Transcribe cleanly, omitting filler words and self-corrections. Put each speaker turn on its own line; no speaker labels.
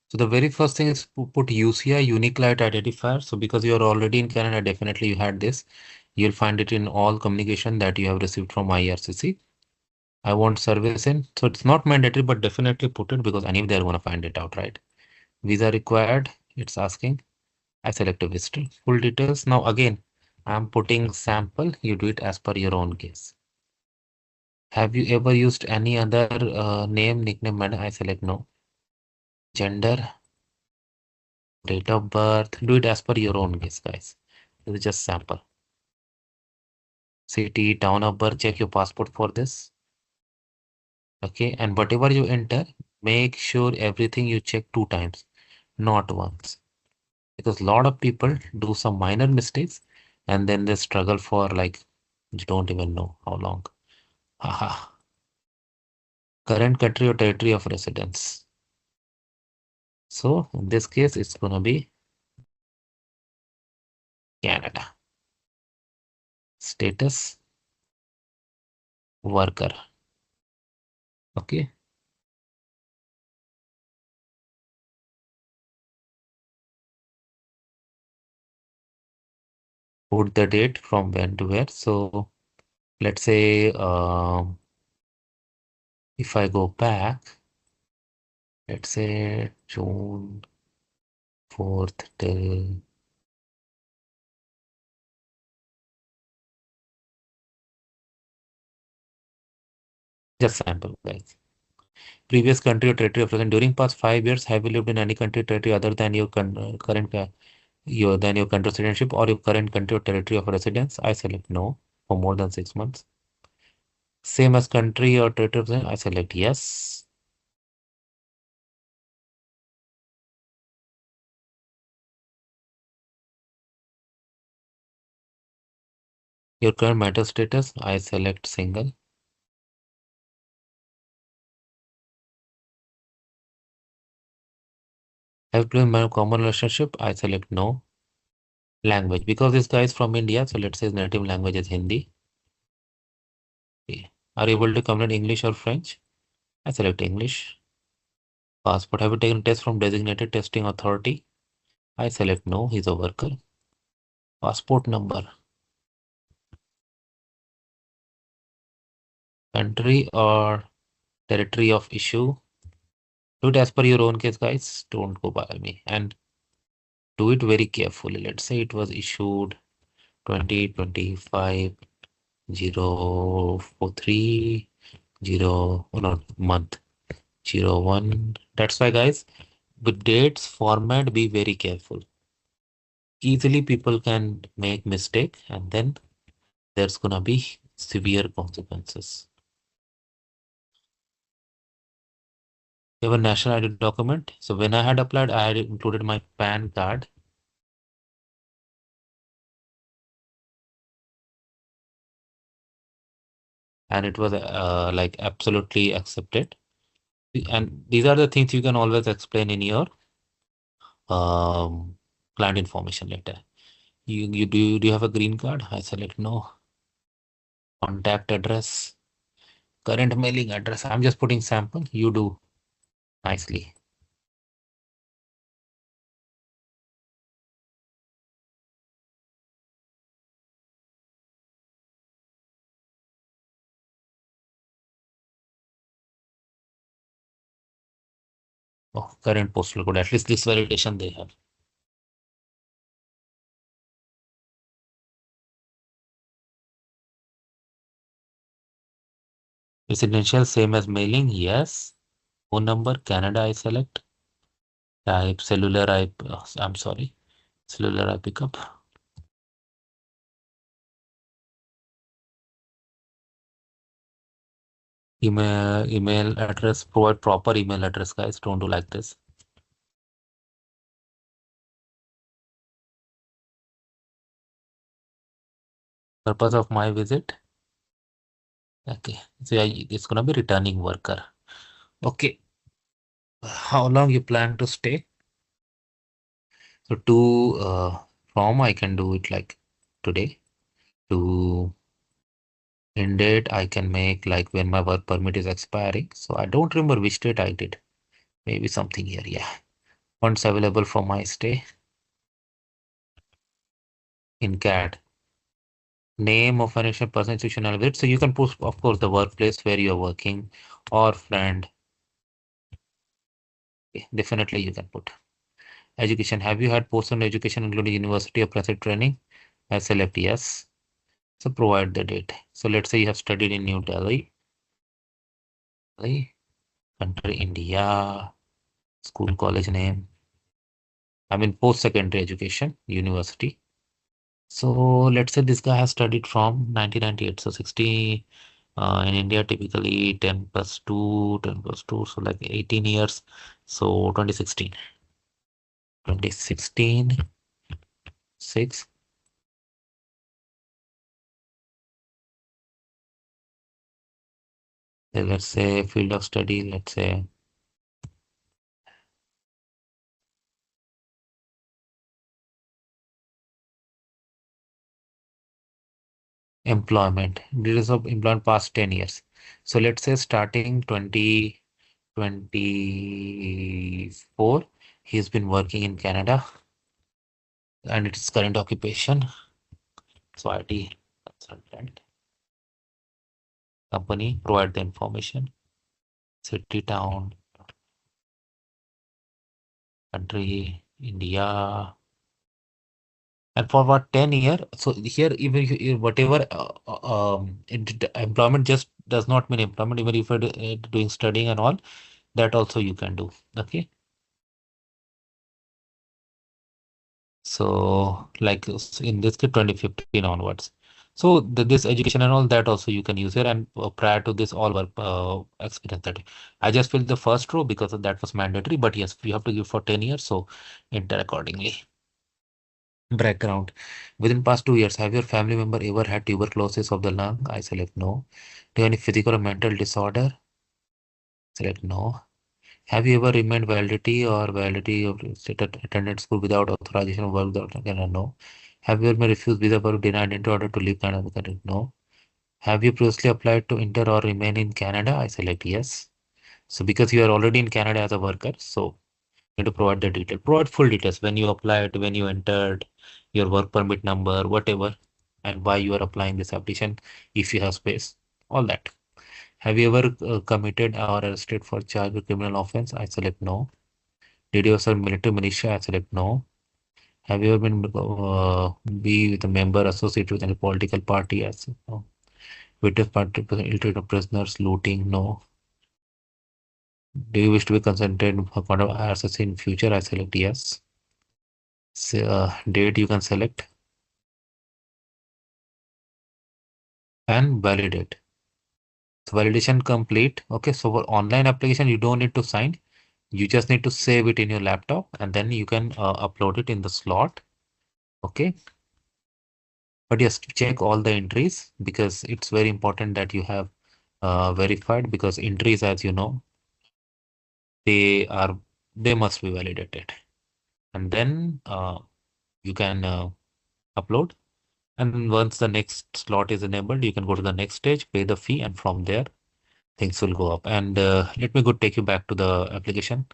So the very first thing is put UCI, Unique Client Identifier. So because you are already in Canada, definitely you had this. You'll find it in all communication that you have received from IRCC. I want service in. So it's not mandatory, but definitely put it because anyway they're going to find it out, right? Visa required. It's asking. I select a visitor. Full details. Now again, I'm putting sample. You do it as per your own case. Have you ever used any other name, nickname, madam? I select no. Gender, date of birth. Do it as per your own case, guys. This is just sample. City, town of birth. Check your passport for this. Okay, and whatever you enter, make sure everything you check 2 times, not once. Because a lot of people do some minor mistakes and then they struggle for like you don't even know how long. Haha. Current country or territory of residence. So in this case, it's gonna be Canada. Status worker. Okay. Put the date from when to where. So let's say if I go back, let's say June 4th till just sample guys. Previous country or territory of residence during past 5 years, have you lived in any country or territory other than your current your country citizenship or your current country or territory of residence? I select no for more than 6 months. Same as country or territory of residence, I select yes. Your current marital status, I select single. Have you my common relationship? I select no. Language, because this guy is from India, so let's say his native language is Hindi. Okay. Are you able to communicate English or French? I select English. Passport, have you taken test from designated testing authority? I select no, he's a worker. Passport number. Country or territory of issue. Do it as per your own case, guys. Don't go by me. And do it very carefully. Let's say it was issued 2025 043 0 oh no month 01. That's why guys, with dates format be very careful. Easily people can make mistake and then there's gonna be severe consequences. You have a national ID document. So when I had applied, I had included my PAN card. And it was like absolutely accepted. And these are the things you can always explain in your um, client information letter. Do you have a green card? I select no. Contact address, current mailing address. I'm just putting sample. You do nicely. Oh, current postal code. At least this validation they have. Residential, same as mailing. Yes. Phone number, Canada. I select. Type cellular. I'm sorry. Cellular I pick up. Email address. Provide proper email address, guys. Don't do like this. Purpose of my visit. Okay. So yeah, it's gonna be returning worker. Okay. How long you plan to stay? So to from I can do it like today. To end date I can make like when my work permit is expiring. So I don't remember which date I did. Maybe something here. Yeah. Funds available for my stay in CAD. Name of financial person, institutional visit. So you can put, of course, the workplace where you're working or friend. Definitely you can put. Education. Have you had post-secondary education including university or apprenticeship training? I select yes. So provide the date. So let's say you have studied in New Delhi, country India, school college name. I mean post-secondary education, university. So let's say this guy has studied from 1998. So 60 in India typically 10 plus 2, 10 plus 2, so like 18 years. So 2016, 2016, 6. Let's say field of study, let's say employment. Details of employment past 10 years. So let's say starting 2024, he's been working in Canada and its current occupation. So IT consultant, company, provide the information, city, town, country, India. And for what 10 year? So here, even if whatever employment just does not mean employment, even if you're doing studying and all, that also you can do. Okay. So like in this case, 2015 onwards. So this education and all that also you can use here. And prior to this, all work experience that I just filled the first row because that was mandatory. But yes, you have to give for 10 years. So enter accordingly. Background. Within past 2 years, have your family member ever had tuberculosis of the lung? I select no. Do you have any physical or mental disorder? Select no. Have you ever remained validity of attended school without authorization of work without Canada? No. Have you ever been refused visa or denied entry order to leave Canada? No. Have you previously applied to enter or remain in Canada? I select yes. So because you are already in Canada as a worker, so you need to provide the detail. Provide full details when you applied, when you entered, your work permit number, whatever, and why you are applying this application, if you have space, all that. Have you ever committed or arrested for charge of criminal offense? I select no. Did you serve military militia? I select no. Have you ever been be with a member associated with any political party? I select no. Witness participation of prisoners, looting? No. Do you wish to be consented for kind of IRCC in future? I select yes. Date you can select and validate. So validation complete. Okay, so for online application, you don't need to sign. You just need to save it in your laptop and then you can upload it in the slot. Okay. But yes, check all the entries because it's very important that you have verified because entries, as you know, they are they must be validated. And then you can upload. And once the next slot is enabled, you can go to the next stage, pay the fee, and from there things will go up. And let me go take you back to the application.